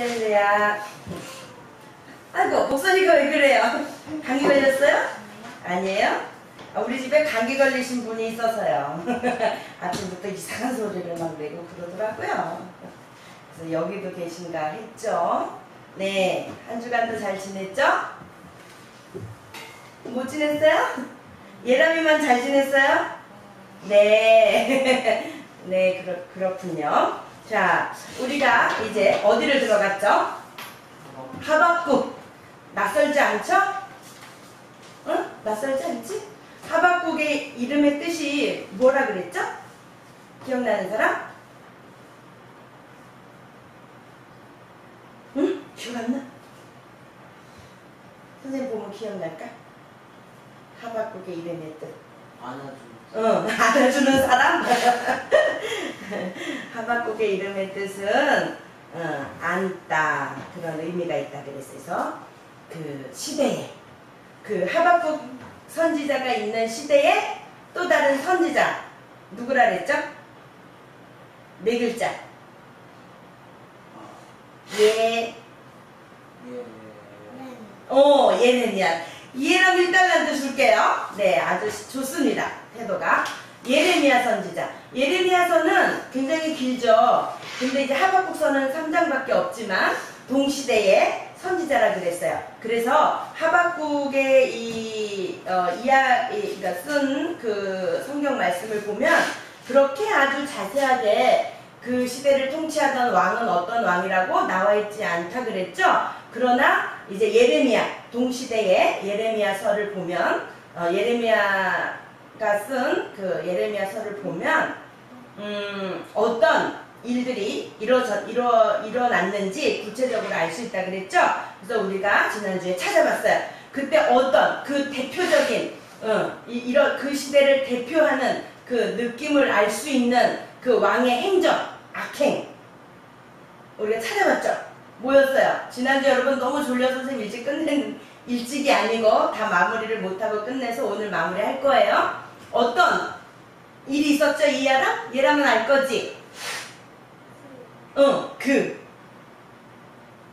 할렐루야. 아이고, 목소리가 왜 그래요? 감기 걸렸어요? 아니에요? 우리 집에 감기 걸리신 분이 있어서요. 아침부터 이상한 소리를 막 내고 그러더라고요. 그래서 여기도 계신가 했죠. 네, 한 주간도 잘 지냈죠? 못 지냈어요? 예람이만 잘 지냈어요? 네. 네, 그렇군요. 자, 우리가 이제 어디를 들어갔죠? 하박국. 낯설지 않죠? 응? 낯설지 않지? 하박국의 이름의 뜻이 뭐라 그랬죠? 기억나는 사람? 응? 기억 안 나? 선생님 보면 기억날까? 하박국의 이름의 뜻. 안아주는 사람? 하박국의 이름의 뜻은 안다, 그런 의미가 있다 그랬어요. 그 시대에, 그 하박국 선지자가 있는 시대에 또 다른 선지자 누구라 그랬죠? 네 글자. 예레미야. 이해람 1달란트 줄게요. 네, 아주 좋습니다. 태도가. 예레미야 선지자. 예레미야서는 굉장히 길죠. 근데 이제 하박국서는 3장밖에 없지만 동시대의 선지자라 그랬어요. 그래서 하박국의 그러니까 쓴 그 성경 말씀을 보면 그렇게 아주 자세하게 그 시대를 통치하던 왕은 어떤 왕이라고 나와 있지 않다 그랬죠. 그러나 이제 예레미야, 동시대의 예레미야서를 보면 예레미야가 쓴 그 예레미야서를 보면 어떤 일들이 일어났는지 구체적으로 알 수 있다 그랬죠. 그래서 우리가 지난주에 찾아봤어요. 그때 어떤 그 대표적인 그 시대를 대표하는 그 느낌을 알 수 있는 그 왕의 행적, 악행 우리가 찾아봤죠. 뭐였어요? 지난주 여러분 너무 졸려서 선생님 일찍 끝낸 일찍이 아니고 다 마무리를 못하고 끝내서 오늘 마무리할 거예요. 어떤 일이 있었죠? 이해람? 얘라면 알 거지? 그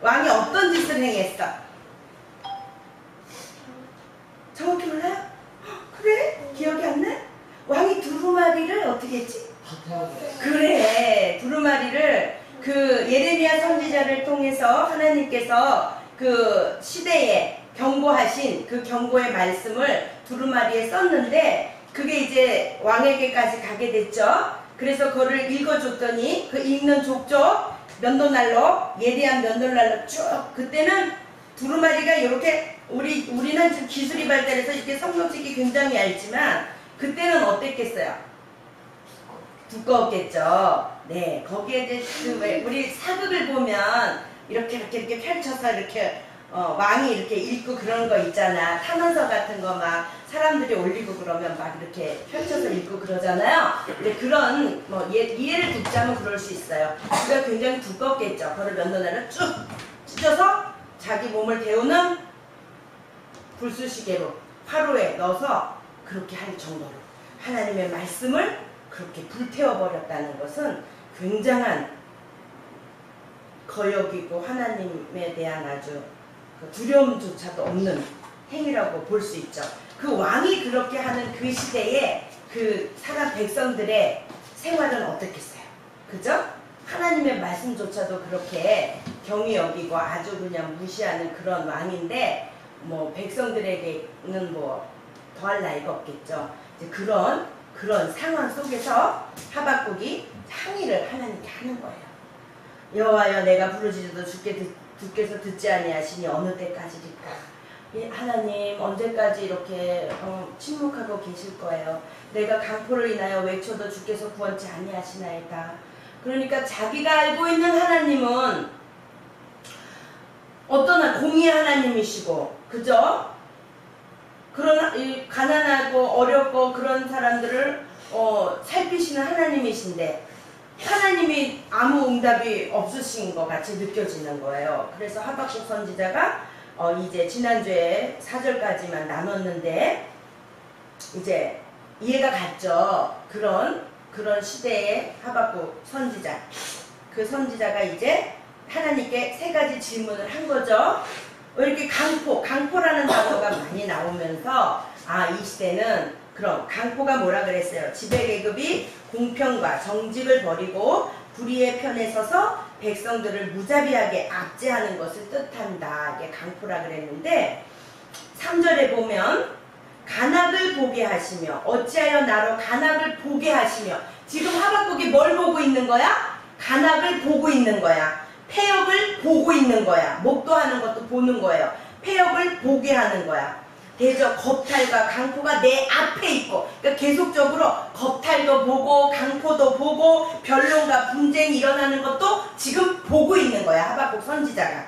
왕이 어떤 짓을 행했어? 정확히 몰라요? 그래? 기억이 안 나? 왕이 두루마리를 어떻게 했지? 그래, 두루마리를 그 예레미야 선지자를 통해서 하나님께서 그 시대에 경고하신 그 경고의 말씀을 두루마리에 썼는데 그게 이제 왕에게까지 가게 됐죠. 그래서 그거를 읽어줬더니 그 읽는 족족 면도날로 예리한 면도날로 쭉 그때는 두루마리가 이렇게 우리는 지금 기술이 발달해서 이렇게 성경책이 굉장히 얇지만 그때는 어땠겠어요? 두꺼웠겠죠. 네, 거기에 이제 우리 사극을 보면 이렇게 펼쳐서 이렇게 왕이 이렇게 읽고 그런 거 있잖아. 탄원서 같은 거 막 사람들이 올리고 그러면 막 이렇게 펼쳐서 읽고 그러잖아요. 근데 그런 이해를 듣자면 그럴 수 있어요. 그가 굉장히 두껍겠죠. 그걸 면도날로 쭉 찢어서 자기 몸을 데우는 불쑤시개로 화로에 넣어서 그렇게 할 정도로 하나님의 말씀을 그렇게 불태워버렸다는 것은 굉장한 거역이고 하나님에 대한 아주 두려움조차도 없는 행위라고 볼 수 있죠. 그 왕이 그렇게 하는 그 시대에 그 사람 백성들의 생활은 어떻겠어요? 그죠? 하나님의 말씀조차도 그렇게 경히 여기고 아주 그냥 무시하는 그런 왕인데 뭐 백성들에게는 뭐 더할 나위가 없겠죠. 이제 그런 상황 속에서 하박국이 항의를 하나님께 하는 거예요. 여호와여 내가 부르짖어도 주께서 듣지 아니하시니 어느 때까지일까? 하나님 언제까지 이렇게 침묵하고 계실 거예요? 내가 강포를 인하여 외쳐도 주께서 구원치 아니하시나이다. 그러니까 자기가 알고 있는 하나님은 어떤 공의 하나님이시고 그죠? 그런 가난하고 어렵고 그런 사람들을 살피시는 하나님이신데 하나님이 아무 응답이 없으신 것 같이 느껴지는 거예요. 그래서 하박국 선지자가 이제 지난주에 4절까지만 나눴는데 이제 이해가 갔죠. 그런 시대의 하박국 선지자. 그 선지자가 이제 하나님께 세 가지 질문을 한 거죠. 왜 이렇게 강포라는 단어가 많이 나오면서 이 시대는 그럼 강포가 뭐라 그랬어요? 지배계급이 공평과 정직을 버리고 불의의 편에 서서 백성들을 무자비하게 압제하는 것을 뜻한다. 이게 강포라 그랬는데 3절에 보면 간악을 보게 하시며 어찌하여 나로 간악을 보게 하시며 지금 하박국이 뭘 보고 있는 거야? 간악을 보고 있는 거야. 폐역을 보고 있는 거야. 목도하는 것도 보는 거예요. 폐역을 보게 하는 거야. 대저 겁탈과 강포가 내 앞에 있고 그러니까 계속적으로 겁탈도 보고 강포도 보고 변론과 분쟁이 일어나는 것도 지금 보고 있는 거야. 하박국 선지자가.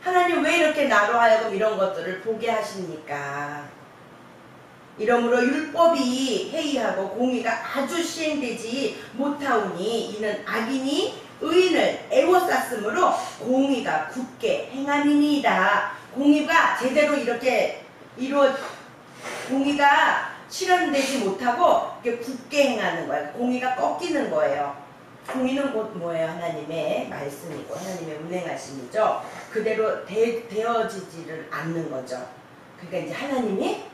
하나님 왜 이렇게 나로 하여금 이런 것들을 보게 하십니까? 이러므로 율법이 해이하고 공의가 아주 시행되지 못하오니 이는 악인이 의인을 애워쌌으므로 공의가 굳게 행함이니이다. 공의가 제대로 이렇게 공의가 실현되지 못하고 이렇게 굳게 행하는 거예요. 공의가 꺾이는 거예요. 공의는 곧 뭐예요? 하나님의 말씀이고 하나님의 운행하심이죠. 그대로 되어지지를 않는 거죠. 그러니까 이제 하나님이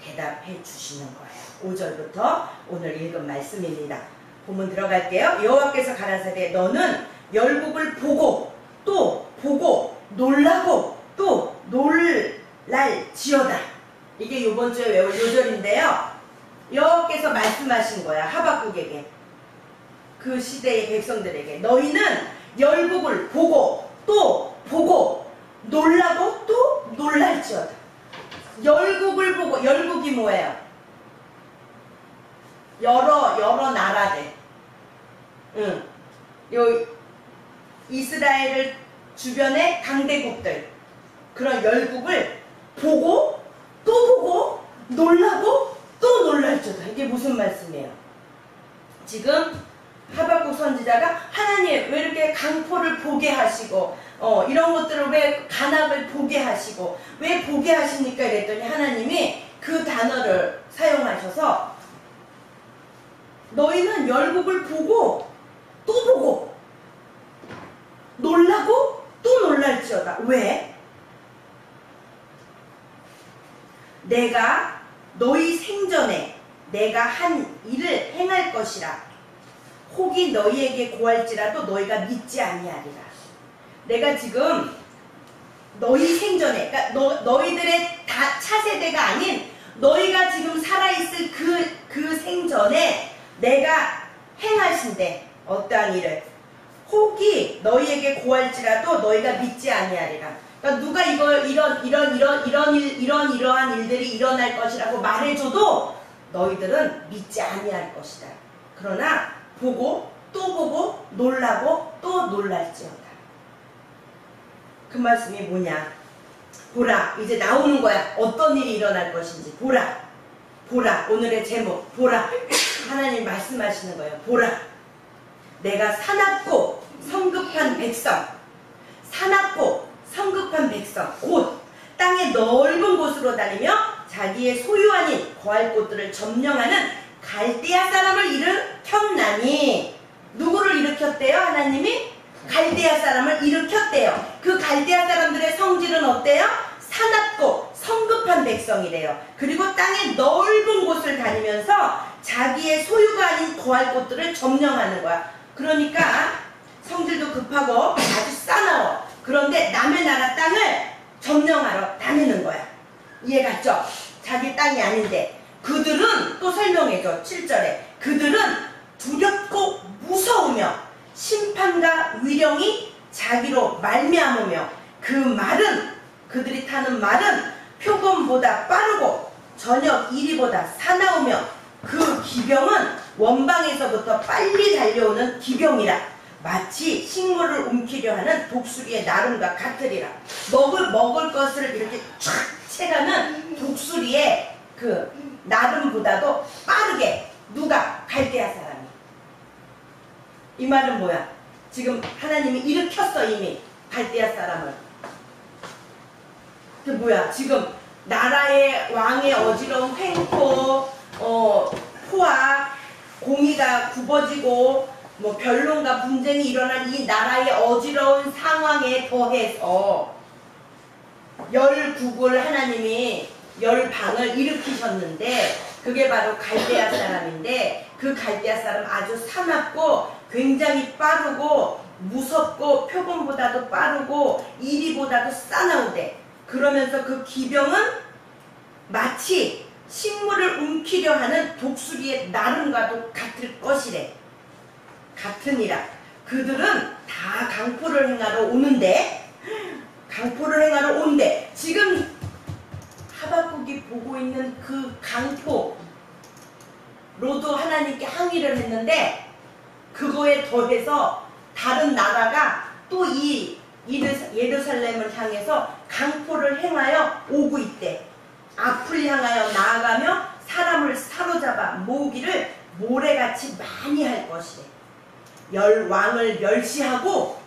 대답해 주시는 거예요. 5절부터 오늘 읽은 말씀입니다. 본문 들어갈게요. 여호와께서 가라사대 너는 열국을 보고 또 보고 놀라고 또 놀랄지어다. 이게 요번 주에 외울 요절인데요. 여호와께서 말씀하신 거야. 하박국에게. 그 시대의 백성들에게. 너희는 열국을 보고 또 보고 놀라고 또 놀랄지어다. 열국을 보고, 열국이 뭐예요? 여러 나라들. 요 이스라엘을 주변의 강대국들. 그런 열국을 보고 또 보고 놀라고 또 놀랄지어다. 이게 무슨 말씀이에요? 지금 하박국 선지자가 하나님 왜 이렇게 강포를 보게 하시고 이런 것들을 왜 간악을 보게 하시고 왜 보게 하십니까? 이랬더니 하나님이 그 단어를 사용하셔서 너희는 열국을 보고 또 보고 놀라고 또 놀랄지어다. 왜? 내가 너희 생전에 내가 한 일을 행할 것이라. 혹이 너희에게 고할지라도 너희가 믿지 아니하리라. 내가 지금 너희 생전에, 그러니까 너희들의 다 차세대가 아닌 너희가 지금 살아있을 그 생전에 내가 행하신대. 어떠한 일을. 혹이 너희에게 고할지라도 너희가 믿지 아니하리라. 그러니까 누가 이러한 일들이 일어날 것이라고 말해줘도 너희들은 믿지 아니할 것이다. 그러나 보고 또 보고 놀라고 또 놀랄지어다. 그 말씀이 뭐냐? 보라, 이제 나오는 거야. 어떤 일이 일어날 것인지. 보라, 보라. 오늘의 제목 보라. 하나님 말씀하시는 거예요. 보라, 내가 사납고 성급한 백성, 사납고 성급한 백성, 곧 땅의 넓은 곳으로 다니며 자기의 소유 아닌 거할 곳들을 점령하는 갈대아 사람을 일으켰나니. 누구를 일으켰대요? 하나님이 갈대아 사람을 일으켰대요. 그 갈대아 사람들의 성질은 어때요? 사납고 성급한 백성이래요. 그리고 땅의 넓은 곳을 다니면서 자기의 소유가 아닌 거할 곳들을 점령하는 거야. 그러니까 성질도 급하고 아주 싸나워. 그런데 남의 나라 땅을 점령하러 다니는 거야. 이해 갔죠? 자기 땅이 아닌데. 그들은 또 설명해줘. 7절에 그들은 두렵고 무서우며 심판과 위령이 자기로 말미암으며 그 말은, 그들이 타는 말은 표범보다 빠르고 저녁 이리보다 사나우며 그 기병은 원방에서부터 빨리 달려오는 기병이라. 마치 식물을 움키려 하는 독수리의 나름과 같으리라. 먹을 것을 이렇게 쫙 채가는 독수리의 그 나름보다도 빠르게. 누가? 갈대아 사람이. 이 말은 뭐야? 지금 하나님이 일으켰어. 이미 갈대아 사람을. 그 뭐야? 지금 나라의 왕의 어지러운 횡포, 포악, 공의가 굽어지고 뭐 변론과 분쟁이 일어난 이 나라의 어지러운 상황에 더해서 19을 하나님이 10방을 일으키셨는데 그게 바로 갈대아 사람인데 그 갈대아 사람 아주 사납고 굉장히 빠르고 무섭고 표범보다도 빠르고 이리보다도 싸나우대. 그러면서 그 기병은 마치 식물을 움키려 하는 독수리의 나름과도 같을 것이래. 같으니라. 그들은 다 강포를 행하러 오는데 지금 하박국이 보고 있는 그 강포로도 하나님께 항의를 했는데 그거에 더해서 다른 나라가 또 이 예루살렘을 향해서 강포를 행하여 오고 있대. 앞을 향하여 나아가며 사람을 사로잡아 모으기를 모래같이 많이 할 것이래. 왕을 멸시하고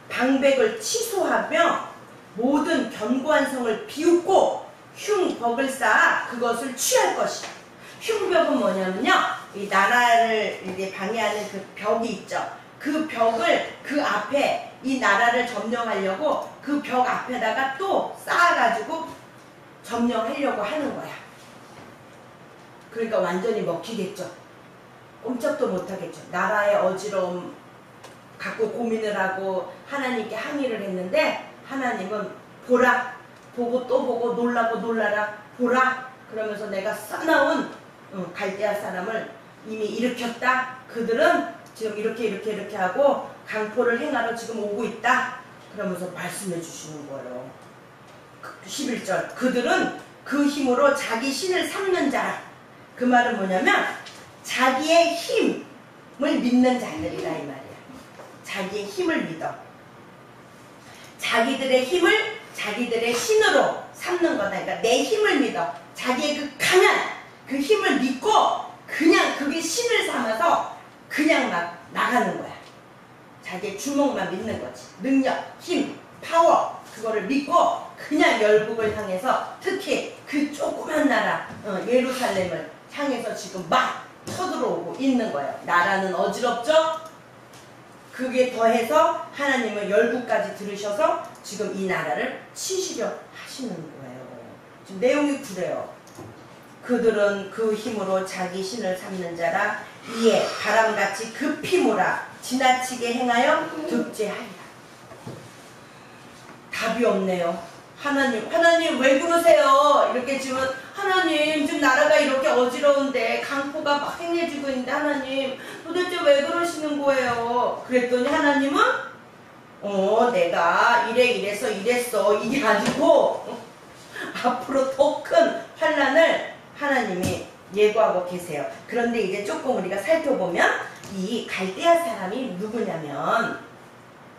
방백을 취소하며 모든 견고한 성을 비웃고 흉벽을 쌓아 그것을 취할 것이다. 흉벽은 뭐냐면요, 이 나라를 이제 방해하는 그 벽이 있죠. 그 벽을 그 앞에 이 나라를 점령하려고 그 벽 앞에다가 또 쌓아가지고 점령하려고 하는 거야. 그러니까 완전히 먹히겠죠. 꼼짝도 못하겠죠. 나라의 어지러움 갖고 고민을 하고 하나님께 항의를 했는데 하나님은 보라, 보고 또 보고 놀라고 놀라라, 보라, 그러면서 내가 싸나운 갈대아 사람을 이미 일으켰다. 그들은 지금 이렇게 하고 강포를 행하러 지금 오고 있다. 그러면서 말씀해 주시는 거예요. 11절 그들은 그 힘으로 자기 신을 삼는 자라. 그 말은 뭐냐면 자기의 힘을 믿는 자들이라 이 말이야. 자기의 힘을 믿어. 자기들의 힘을 자기들의 신으로 삼는 거다. 그러니까 내 힘을 믿어. 자기의 그 강한 그 힘을 믿고 그냥 그게 신을 삼아서 그냥 막 나가는 거야. 자기의 주먹만 믿는 거지. 능력, 힘, 파워 그거를 믿고 그냥 열국을 향해서 특히 그 조그만 나라 예루살렘을 향해서 지금 막 쳐들어오고 있는 거예요. 나라는 어지럽죠? 그게 더해서 하나님은 열국까지 들으셔서 지금 이 나라를 치시려 하시는 거예요. 지금 내용이 그래요. 그들은 그 힘으로 자기 신을 삼는 자라. 이에 바람같이 급히 몰아 지나치게 행하여 득제하리라. 답이 없네요. 하나님 왜 그러세요? 이렇게 지금 하나님 지금 나라가 이렇게 어지러운데 강포가 막 행해지고 있는데 하나님 도대체 왜 그러시는 거예요? 그랬더니 하나님은 내가 이래서 이랬어 이게 아니고 앞으로 더 큰 환난을 하나님이 예고하고 계세요. 그런데 이제 조금 우리가 살펴보면 이 갈대아 사람이 누구냐면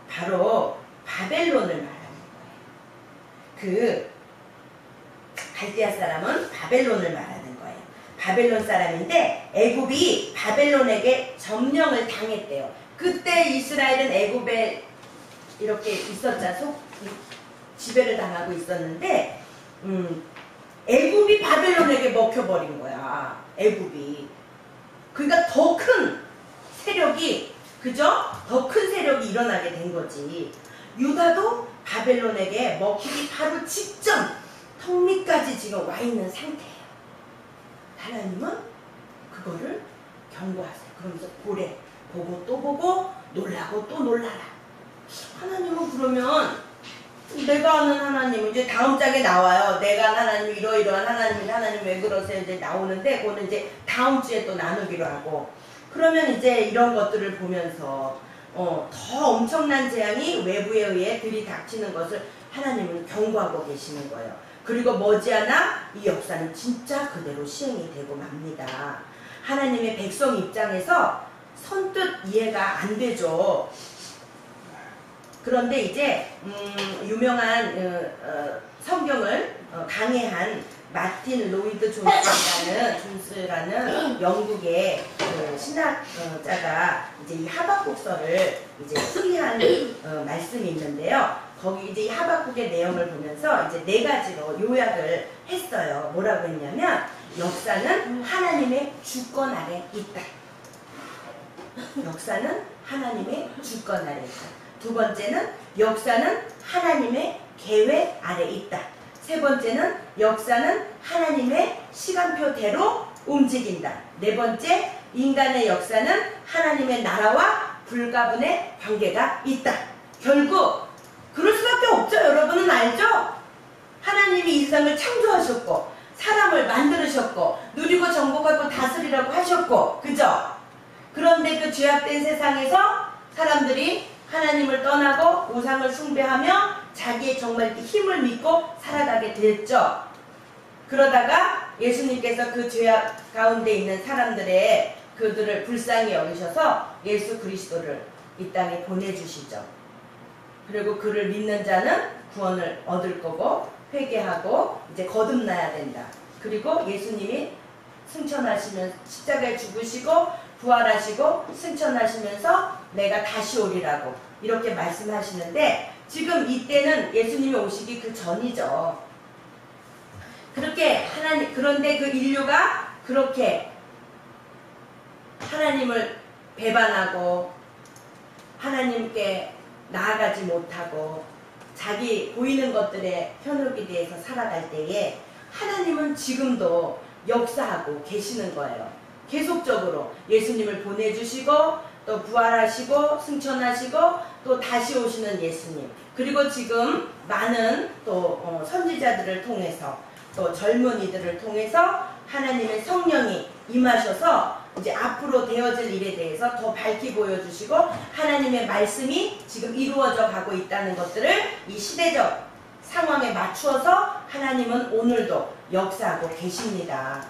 바로 바벨론을 말하는 거예요. 그 갈대아 사람은 바벨론을 말하는 거예요. 바벨론 사람인데 애굽이 바벨론에게 점령을 당했대요. 그때 이스라엘은 애굽에 이렇게 있었잖아. 지배를 당하고 있었는데 애굽이 바벨론에게 먹혀버린 거야. 애굽이. 그러니까 더 큰 세력이, 그죠? 더 큰 세력이 일어나게 된 거지. 유다도 바벨론에게 먹히기 바로 직전 턱 밑까지 지금 와 있는 상태예요. 하나님은 그거를 경고하세요. 그러면서 보래. 보고 또 보고 놀라고 또 놀라라. 하나님은 그러면 내가 아는 하나님, 이제 다음 장에 나와요. 내가 아는 하나님, 이러이러한 하나님, 하나님 왜 그러세요? 이제 나오는데, 그거는 이제 다음 주에 또 나누기로 하고. 그러면 이제 이런 것들을 보면서, 더 엄청난 재앙이 외부에 의해 들이닥치는 것을 하나님은 경고하고 계시는 거예요. 그리고 머지않아 이 역사는 진짜 그대로 시행이 되고 맙니다. 하나님의 백성 입장에서 선뜻 이해가 안 되죠. 그런데 이제 유명한 성경을 강해한 마틴 로이드 존스라는 영국의 신학자가 이제 이 하박국서를 이제 수리한 말씀이 있는데요. 거기 이제 이 하박국의 내용을 보면서 이제 4가지로 요약을 했어요. 뭐라고 했냐면 역사는 하나님의 주권 아래 있다. 역사는 하나님의 주권 아래 있다. 두 번째는 역사는 하나님의 계획 아래 있다. 세 번째는 역사는 하나님의 시간표대로 움직인다. 네 번째, 인간의 역사는 하나님의 나라와 불가분의 관계가 있다. 결국 그럴 수밖에 없죠. 여러분은 알죠? 하나님이 이 세상을 창조하셨고 사람을 만들으셨고 누리고 정복하고 다스리라고 하셨고, 그죠? 그런데 그 죄악된 세상에서 사람들이 하나님을 떠나고 우상을 숭배하며 자기의 정말 힘을 믿고 살아가게 됐죠. 그러다가 예수님께서 그 죄악 가운데 있는 사람들의 그들을 불쌍히 여기셔서 예수 그리스도를 이 땅에 보내주시죠. 그리고 그를 믿는 자는 구원을 얻을 거고 회개하고 이제 거듭나야 된다. 그리고 예수님이 승천하시면서 십자가에 죽으시고 부활하시고 승천하시면서 내가 다시 오리라고 이렇게 말씀하시는데, 지금 이때는 예수님이 오시기 그 전이죠. 그렇게 그런데 그 인류가 그렇게 하나님을 배반하고 하나님께 나아가지 못하고 자기 보이는 것들에 현혹이 대해서 살아갈 때에 하나님은 지금도 역사하고 계시는 거예요. 계속적으로 예수님을 보내주시고 또 부활하시고 승천하시고 또 다시 오시는 예수님, 그리고 지금 많은 또 선지자들을 통해서 또 젊은이들을 통해서 하나님의 성령이 임하셔서 이제 앞으로 되어질 일에 대해서 더 밝히 보여주시고 하나님의 말씀이 지금 이루어져 가고 있다는 것들을 이 시대적 상황에 맞추어서 하나님은 오늘도 역사하고 계십니다.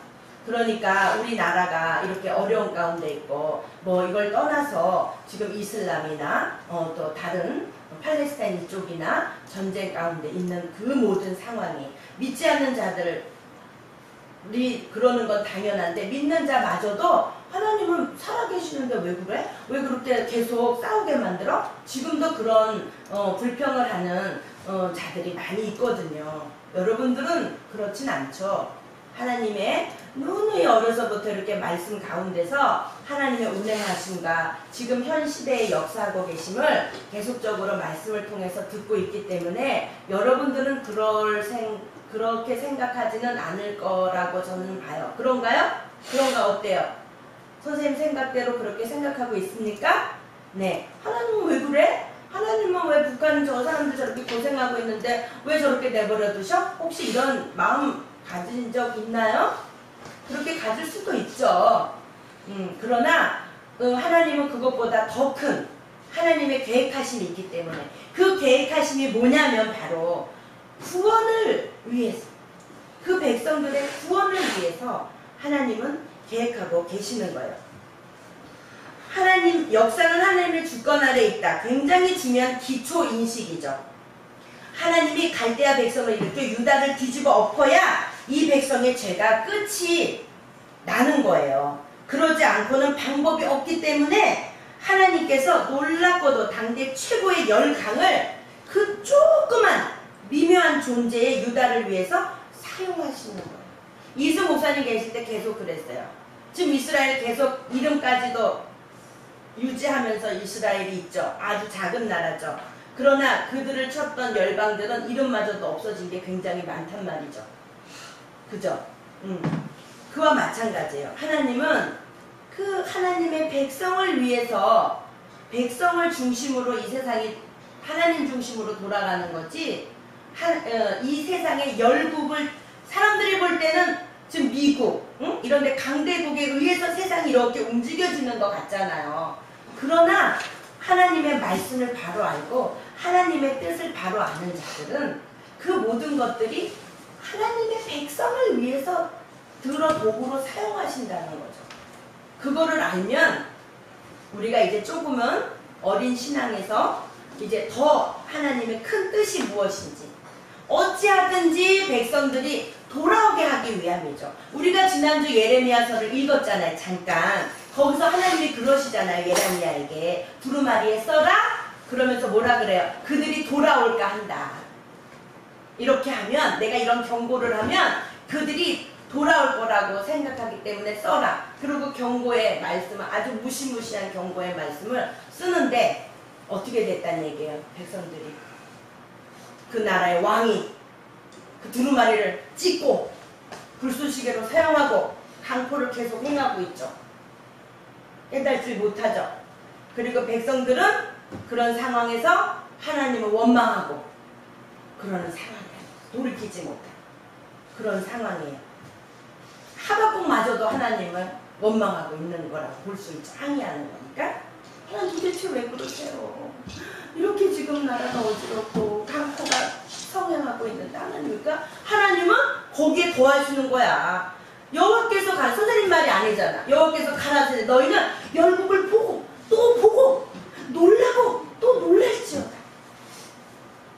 그러니까 우리나라가 이렇게 어려운 가운데 있고 뭐 이걸 떠나서 지금 이슬람이나 또 다른 팔레스타인 쪽이나 전쟁 가운데 있는 그 모든 상황이 믿지 않는 자들이 그러는 건 당연한데 믿는 자마저도 하나님은 살아계시는데 왜 그래? 왜 그렇게 계속 싸우게 만들어? 지금도 그런 불평을 하는 자들이 많이 있거든요. 여러분들은 그렇진 않죠. 하나님의 누누이 어려서부터 이렇게 말씀 가운데서 하나님의 운행하심과 지금 현 시대에 역사하고 계심을 계속적으로 말씀을 통해서 듣고 있기 때문에 여러분들은 그렇게 생각하지는 않을 거라고 저는 봐요. 그런가요? 그런가 어때요? 선생님 생각대로 그렇게 생각하고 있습니까? 네. 하나님은 왜 그래? 하나님은 왜 북한 저 사람들 저렇게 고생하고 있는데 왜 저렇게 내버려 두셔? 혹시 이런 마음 가진 적 있나요? 그렇게 가질 수도 있죠. 그러나 하나님은 그것보다 더 큰 하나님의 계획하심이 있기 때문에 그 계획하심이 뭐냐면 바로 구원을 위해서, 그 백성들의 구원을 위해서 하나님은 계획하고 계시는 거예요. 하나님 역사는 하나님의 주권 아래 있다. 굉장히 중요한 기초 인식이죠. 하나님이 갈대아 백성을 일으켜 유다를 뒤집어 엎어야 이 백성의 죄가 끝이 나는 거예요. 그러지 않고는 방법이 없기 때문에 하나님께서 놀랍고도 당대 최고의 열강을 그 조그만 미묘한 존재의 유다를 위해서 사용하시는 거예요. 이수 목사님 계실 때 계속 그랬어요. 지금 이스라엘 계속 이름까지도 유지하면서 이스라엘이 있죠. 아주 작은 나라죠. 그러나 그들을 쳤던 열방들은 이름마저도 없어진 게 굉장히 많단 말이죠. 그죠? 그와 마찬가지예요. 하나님은 그 하나님의 백성을 위해서 백성을 중심으로 이 세상이 하나님 중심으로 돌아가는 거지, 이 세상의 열국을 사람들이 볼 때는 지금 미국 이런 데 강대국에 의해서 세상이 이렇게 움직여지는 것 같잖아요. 그러나 하나님의 말씀을 바로 알고 하나님의 뜻을 바로 아는 자들은 그 모든 것들이 하나님의 백성을 위해서 들어 도구로 사용하신다는 거죠. 그거를 알면 우리가 이제 조금은 어린 신앙에서 이제 더 하나님의 큰 뜻이 무엇인지 어찌하든지 백성들이 돌아오게 하기 위함이죠. 우리가 지난주 예레미야서를 읽었잖아요. 잠깐. 거기서 하나님이 그러시잖아요. 예레미야에게 두루마리에 써라. 그러면서 뭐라 그래요? 그들이 돌아올까 한다. 이렇게 하면, 내가 이런 경고를 하면 그들이 돌아올 거라고 생각하기 때문에 써라. 그리고 경고의 말씀을 아주 무시무시한 경고의 말씀을 쓰는데 어떻게 됐다는 얘기예요. 백성들이 그 나라의 왕이 그 두루마리를 찢고 불쏘시개로 사용하고 강포를 계속 행하고 있죠. 깨달지 못하죠. 그리고 백성들은 그런 상황에서 하나님을 원망하고 그러는 상황이에요. 돌이키지 못한 그런 상황이에요. 하박국마저도 하나님을 원망하고 있는 거라고 볼 수 있죠. 항의하는 거니까. 하나님 도대체 왜 그러세요? 이렇게 지금 나라가 어지럽고 강포가 성행하고 있는데 하나님은 거기에 더하시는 거야. 여호와께서 선생님 말이 아니잖아. 여호와께서 가라사대 너희는 열국을 보고 또 보고 놀라고 또 놀랄지어다.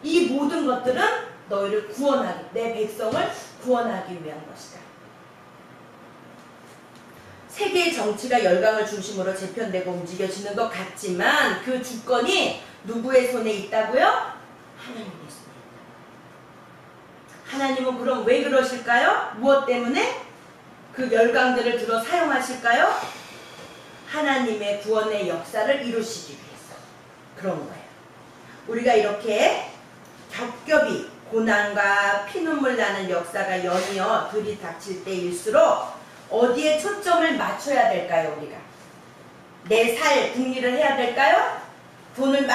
이 모든 것들은 너희를 구원하기, 내 백성을 구원하기 위한 것이다. 세계의 정치가 열강을 중심으로 재편되고 움직여지는 것 같지만 그 주권이 누구의 손에 있다고요? 하나님의 손에 있다. 하나님은 그럼 왜 그러실까요? 무엇 때문에? 그 열강들을 들어 사용하실까요? 하나님의 구원의 역사를 이루시기 위해서 그런 거예요. 우리가 이렇게 겹겹이 고난과 피눈물 나는 역사가 연이어 들이닥칠 때일수록 어디에 초점을 맞춰야 될까요? 우리가 내 살 궁리를 해야 될까요? 돈을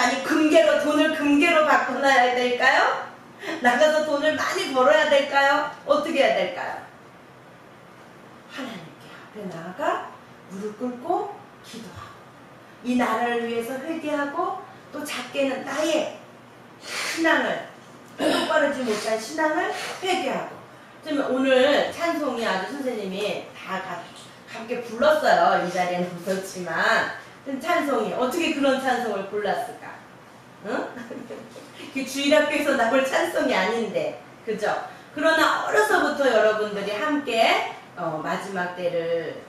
금괴로 바꿔놔야 될까요? 나가서 돈을 많이 벌어야 될까요? 어떻게 해야 될까요? 하나님께 앞에 나아가 무릎 꿇고 기도하고 이 나라를 위해서 회개하고 또 작게는 나의 신앙을 똑바르지 못한 신앙을 회개하고. 오늘 찬송이 아주 선생님이 다 함께 불렀어요. 이 자리에는 없었지만 찬송이 어떻게 그런 찬송을 골랐을까? 응? 그 주일학교에서 나올 찬송이 아닌데, 그죠? 그러나 어려서부터 여러분들이 함께 마지막 때를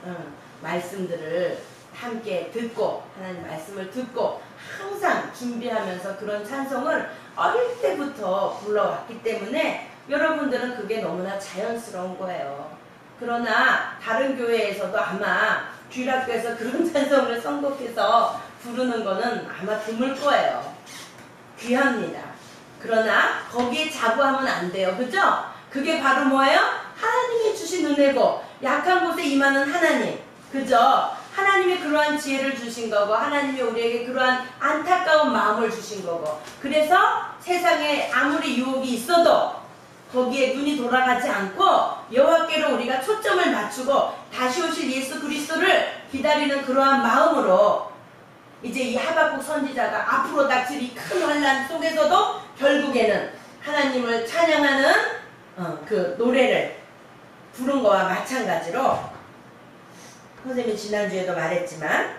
말씀들을 함께 듣고 하나님 말씀을 듣고 항상 준비하면서 그런 찬송을 어릴 때부터 불러왔기 때문에 여러분들은 그게 너무나 자연스러운 거예요. 그러나 다른 교회에서도 아마 주일학교에서 그런 찬송을 선곡해서 부르는 거는 아마 드물 거예요. 귀합니다. 그러나 거기에 자부하면 안 돼요. 그죠? 그게 바로 뭐예요? 하나님이 주신 은혜고 약한 곳에 임하는 하나님. 그죠? 하나님이 그러한 지혜를 주신 거고 하나님이 우리에게 그러한 안타까운 마음을 주신 거고 그래서 세상에 아무리 유혹이 있어도 거기에 눈이 돌아가지 않고 여호와께로 우리가 초점을 맞추고 다시 오실 예수 그리스도를 기다리는 그러한 마음으로 이제 이 하박국 선지자가 앞으로 닥칠 이 큰 환난 속에서도 결국에는 하나님을 찬양하는 그 노래를 부른 거와 마찬가지로 선생님이 지난주에도 말했지만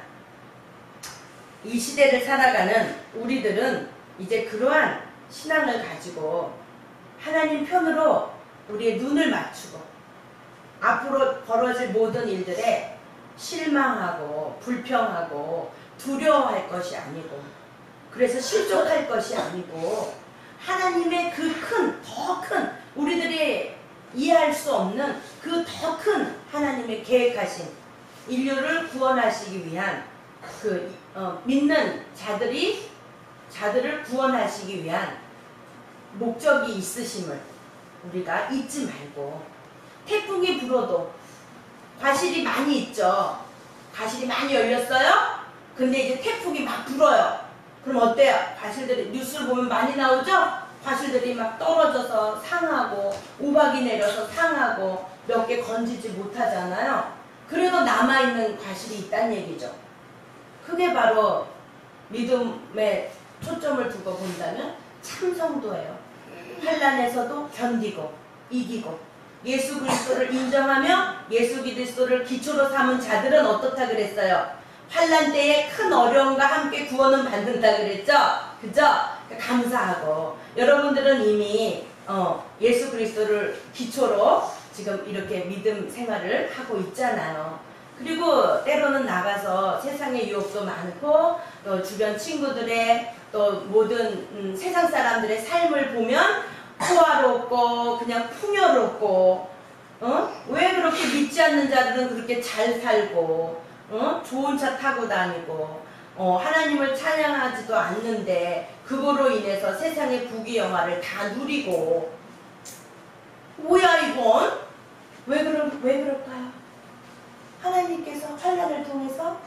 이 시대를 살아가는 우리들은 이제 그러한 신앙을 가지고 하나님 편으로 우리의 눈을 맞추고 앞으로 벌어질 모든 일들에 실망하고 불평하고 두려워할 것이 아니고 그래서 실족할 것이 아니고 하나님의 그 더 큰 우리들이 이해할 수 없는 그 더 큰 하나님의 계획하신 인류를 구원하시기 위한 믿는 자들을 구원하시기 위한 목적이 있으심을 우리가 잊지 말고 태풍이 불어도 과실이 많이 있죠. 과실이 많이 열렸어요. 근데 이제 태풍이 막 불어요. 그럼 어때요? 과실들이 뉴스를 보면 많이 나오죠? 과실들이 막 떨어져서 상하고 우박이 내려서 상하고 몇 개 건지지 못하잖아요. 그래도 남아있는 과실이 있다는 얘기죠. 그게 바로 믿음에 초점을 두고 본다면 참 성도예요. 환난에서도 견디고 이기고 예수 그리스도를 인정하며 예수 그리스도를 기초로 삼은 자들은 어떻다 그랬어요? 환난 때에 큰 어려움과 함께 구원은 받는다 그랬죠? 그죠? 감사하고 여러분들은 이미 예수 그리스도를 기초로 지금 이렇게 믿음 생활을 하고 있잖아요. 그리고 때로는 나가서 세상의 유혹도 많고 또 주변 친구들의 또 모든 세상 사람들의 삶을 보면 호화롭고 그냥 풍요롭고 왜 그렇게 믿지 않는 자들은 그렇게 잘 살고, 좋은 차 타고 다니고, 하나님을 찬양하지도 않는데, 그거로 인해서 세상의 부귀영화를 다 누리고, 뭐야, 이건? 왜 그럴까요? 하나님께서 환난을 통해서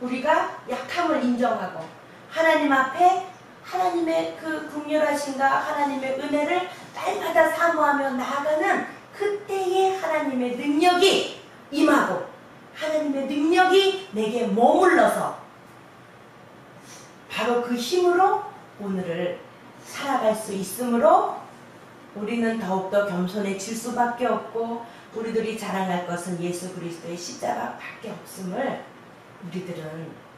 우리가 약함을 인정하고, 하나님 앞에 하나님의 그 긍휼하신가, 하나님의 은혜를 날마다 사모하며 나아가는 그때의 하나님의 능력이 임하고, 하나님의 능력이 내게 머물러서 바로 그 힘으로 오늘을 살아갈 수 있으므로 우리는 더욱더 겸손해질 수밖에 없고, 우리들이 자랑할 것은 예수 그리스도의 십자가밖에 없음을 우리들은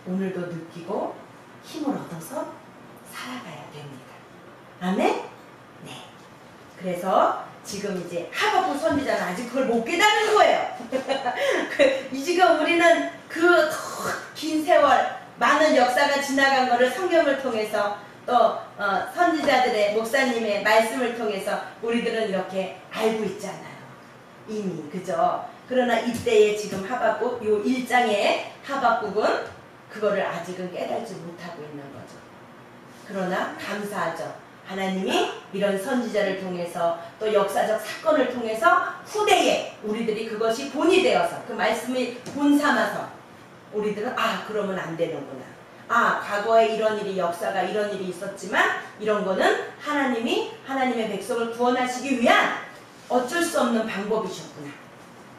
오늘도 느끼고 힘을 얻어서 살아가야 됩니다. 아멘? 네. 그래서 지금 이제 하박국 선지자는 아직 그걸 못 깨닫는 거예요. 지금 우리는 그 긴 세월 많은 역사가 지나간 거를 성경을 통해서 또 선지자들의 목사님의 말씀을 통해서 우리들은 이렇게 알고 있잖아요. 이미 그죠? 그러나 이때에 지금 하박국 요 1장의 하박국은 그거를 아직은 깨닫지 못하고 있는 거죠. 그러나 감사하죠. 하나님이 이런 선지자를 통해서 또 역사적 사건을 통해서 후대에 우리들이 그것이 본이 되어서 그 말씀이 본 삼아서 우리들은 그러면 안 되는구나. 과거에 이런 일이 역사가 이런 일이 있었지만 이런 거는 하나님이 하나님의 백성을 구원하시기 위한 어쩔 수 없는 방법이셨구나.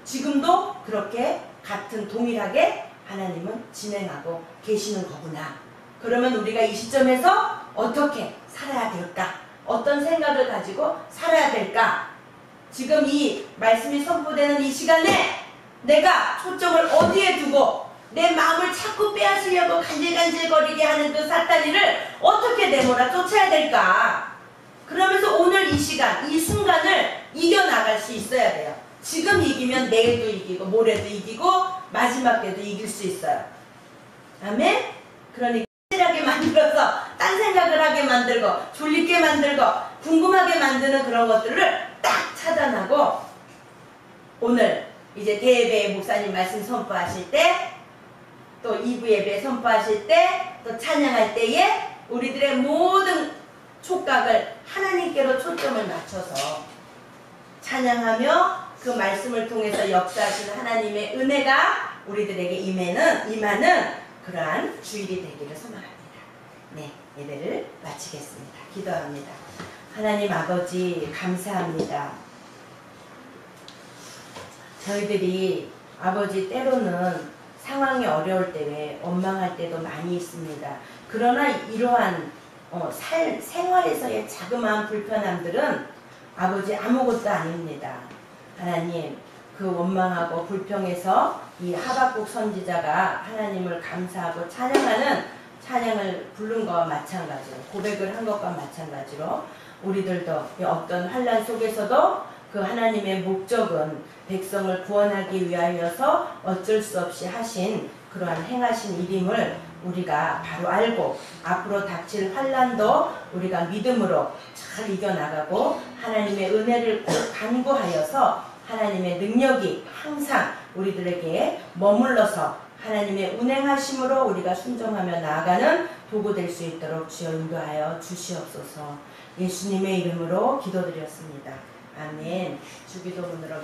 지금도 그렇게 같은 동일하게 하나님은 진행하고 계시는 거구나. 그러면 우리가 이 시점에서 어떻게 살아야 될까? 어떤 생각을 가지고 살아야 될까? 지금 이 말씀이 선포되는 이 시간에 내가 초점을 어디에 두고 내 마음을 자꾸 빼앗으려고 간질간질거리게 하는 그 사탄이를 어떻게 내몰아 쫓아야 될까? 그러면서 오늘 이 시간, 이 순간을 이겨나갈 수 있어야 돼요. 지금 이기면 내일도 이기고 모레도 이기고 마지막 때도 이길 수 있어요. 아멘? 그러니까 하게 만들어서 딴 생각을 하게 만들고 졸리게 만들고 궁금하게 만드는 그런 것들을 딱 차단하고 오늘 이제 대예배 목사님 말씀 선포하실 때 또 2부 예배 선포하실 때 또 찬양할 때에 우리들의 모든 촉각을 하나님께로 초점을 맞춰서 찬양하며 그 말씀을 통해서 역사하시는 하나님의 은혜가 우리들에게 임하는 그러한 주일이 되기를 소망합니다. 네, 예배를 마치겠습니다. 기도합니다. 하나님 아버지 감사합니다. 저희들이 아버지 때로는 상황이 어려울 때 원망할 때도 많이 있습니다. 그러나 이러한 생활에서의 자그마한 불편함들은 아버지 아무것도 아닙니다. 하나님 그 원망하고 불평해서 이 하박국 선지자가 하나님을 감사하고 찬양하는 찬양을 부른 것과 마찬가지로 고백을 한 것과 마찬가지로 우리들도 어떤 환난 속에서도 그 하나님의 목적은 백성을 구원하기 위하여서 어쩔 수 없이 하신 그러한 행하신 일임을 우리가 바로 알고 앞으로 닥칠 환난도 우리가 믿음으로 잘 이겨나가고 하나님의 은혜를 꼭 간구하여서 하나님의 능력이 항상 우리들에게 머물러서 하나님의 운행하심으로 우리가 순종하며 나아가는 도구 될 수 있도록 주여 인도하여 주시옵소서. 예수님의 이름으로 기도드렸습니다. 아멘. 주기도문으로